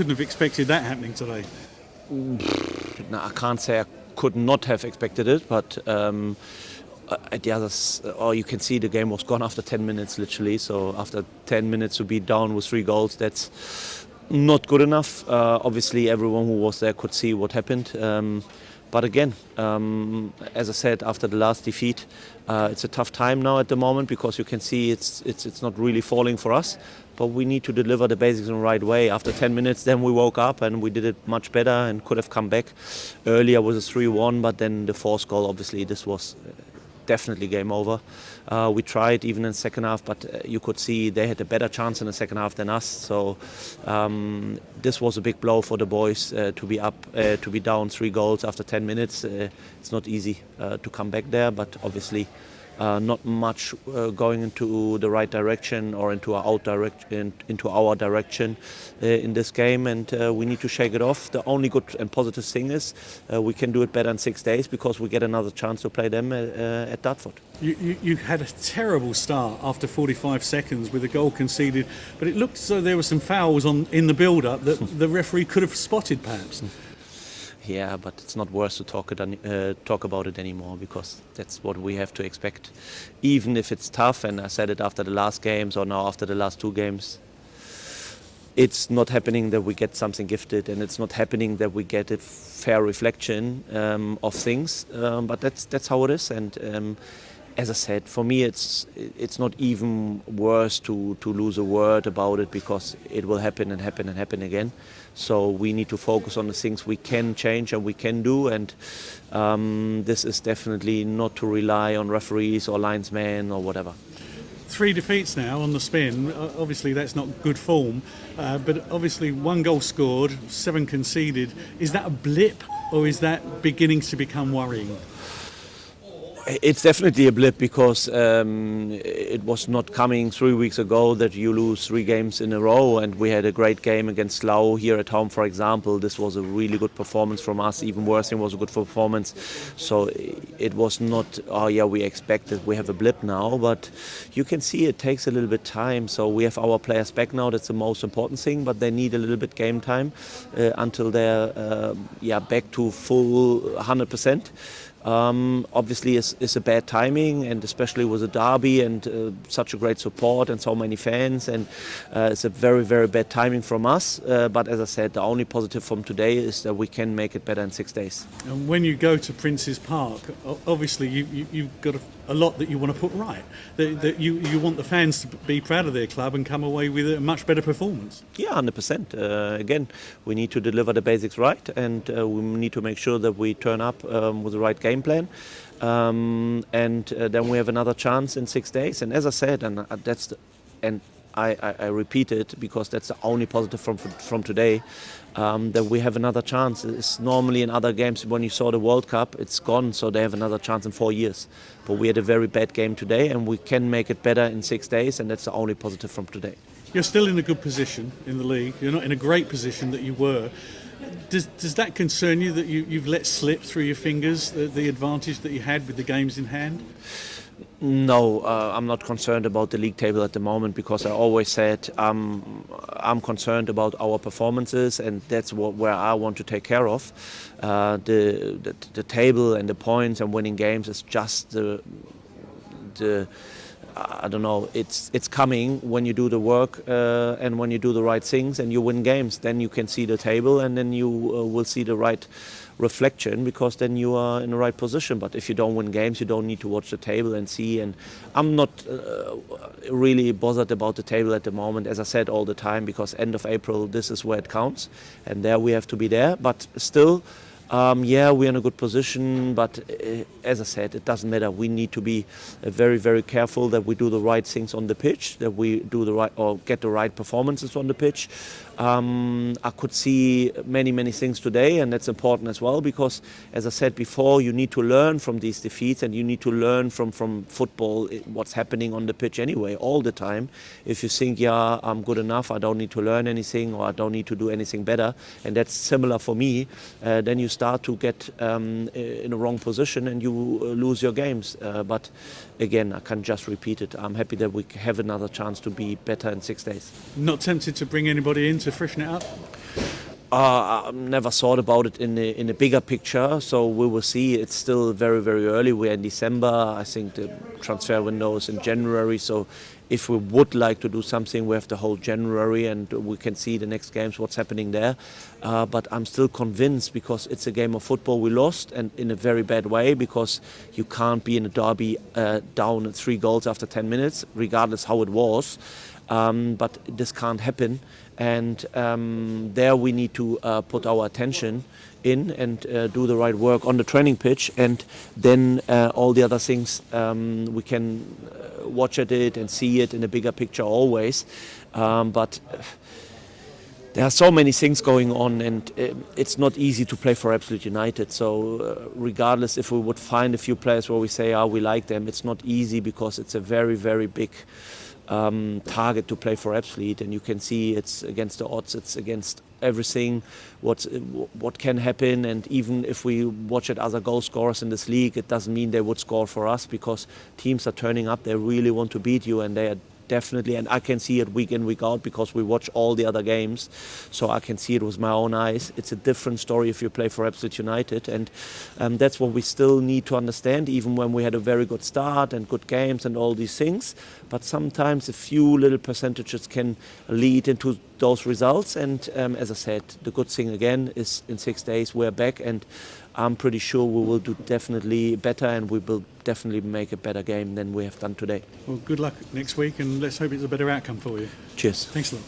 couldn't have expected that happening today. No, I can't say I could not have expected it, but at the others, you can see the game was gone after 10 minutes, literally. So after 10 minutes to be down with 3 goals, that's not good enough. Obviously, everyone who was there could see what happened. But again, as I said, after the last defeat, it's a tough time now at the moment because you can see it's not really falling for us. But we need to deliver the basics in the right way. After 10 minutes, then we woke up and we did it much better and could have come back earlier with a 3-1. But then the 4th goal, obviously, this was definitely game over. We tried even in the second half, but you could see they had a better chance in the second half than us. So this was a big blow for the boys to be down 3 goals after 10 minutes. It's not easy to come back there, but obviously not much going into the right direction or into our direction in this game, and we need to shake it off. The only good and positive thing is we can do it better in 6 days because we get another chance to play them at Dartford. You had a terrible start after 45 seconds with a goal conceded, but it looked as though there were some fouls in the build-up that the referee could have spotted, perhaps. Yeah, but it's not worth to talk about it anymore because that's what we have to expect. Even if it's tough, and I said it after the last games or now after the last 2 games, it's not happening that we get something gifted, and it's not happening that we get a fair reflection of things. But that's how it is, and as I said, for me it's not even worse to lose a word about it because it will happen and happen and happen again. So we need to focus on the things we can change and we can do, and this is definitely not to rely on referees or linesmen or whatever. 3 defeats now on the spin. Obviously that's not good form, but obviously 1 goal scored, 7 conceded. Is that a blip or is that beginning to become worrying? It's definitely a blip because it was not coming 3 weeks ago that you lose 3 games in a row, and we had a great game against Slough here at home, for example. This was a really good performance from us. Even worse, it was a good performance. So it was not, we expected we have a blip now, but you can see it takes a little bit time. So we have our players back now. That's the most important thing, but they need a little bit game time until they're back to full 100%. Obviously it's a bad timing, and especially with a derby and such a great support and so many fans, and it's a very, very bad timing from us, but as I said, the only positive from today is that we can make it better in 6 days. And when you go to Prince's Park, obviously you've got a lot that you want to put right, that you want the fans to be proud of their club and come away with a much better performance. Yeah, 100%. Again, we need to deliver the basics right, and we need to make sure that we turn up with the right game plan, and then we have another chance in 6 days. And as I said, I repeat it because that's the only positive from today, that we have another chance. It's normally in other games, when you saw the World Cup, it's gone, so they have another chance in 4 years. But we had a very bad game today, and we can make it better in 6 days, and that's the only positive from today. You're still in a good position in the league. You're not in a great position that you were. Does that concern you, that you've let slip through your fingers the advantage that you had with the games in hand? No, I'm not concerned about the league table at the moment because I always said I'm concerned about our performances, and that's where I want to take care of. The table and the points and winning games is just the I don't know, it's coming when you do the work and when you do the right things and you win games. Then you can see the table, and then you will see the right reflection, because then you are in the right position. But if you don't win games, you don't need to watch the table and see. And I'm not really bothered about the table at the moment, as I said all the time, because end of April, this is where it counts, and there we have to be there. But still, we're in a good position, but as I said, it doesn't matter. We need to be very, very careful that we do the right things on the pitch, that we do the right or get the right performances on the pitch. I could see many, many things today, and that's important as well, because as I said before, you need to learn from these defeats, and you need to learn from football what's happening on the pitch anyway, all the time. If you think, I'm good enough, I don't need to learn anything, or I don't need to do anything better, and that's similar for me, then you start to get in a wrong position and you lose your games. But again, I can just repeat it. I'm happy that we have another chance to be better in 6 days. Not tempted to bring anybody in to freshen it up? I never thought about it in a bigger picture, so we will see. It's still very, very early. We're in December. I think the transfer window is in January, so if we would like to do something, we have the whole January and we can see the next games, what's happening there. But I'm still convinced, because it's a game of football. We lost, and in a very bad way, because you can't be in a derby down 3 goals after 10 minutes, regardless how it was. But this can't happen, and there we need to put our attention in and do the right work on the training pitch, and then all the other things we can watch at it and see it in a bigger picture always. But there are so many things going on, and it's not easy to play for Absolute United. So regardless if we would find a few players where we say, we like them, it's not easy, because it's a very, very big target to play for Absolute, and you can see it's against the odds, it's against everything what can happen. And even if we watch at other goal scorers in this league, it doesn't mean they would score for us, because teams are turning up, they really want to beat you, and they are definitely, and I can see it week in, week out, because we watch all the other games, so I can see it with my own eyes. It's a different story if you play for Absolute United, and that's what we still need to understand, even when we had a very good start and good games and all these things. But sometimes a few little percentages can lead into those results, and as I said, the good thing again is in 6 days we're back, and I'm pretty sure we will do definitely better, and we will definitely make a better game than we have done today. Well, good luck next week, and let's hope it's a better outcome for you. Cheers. Thanks a lot.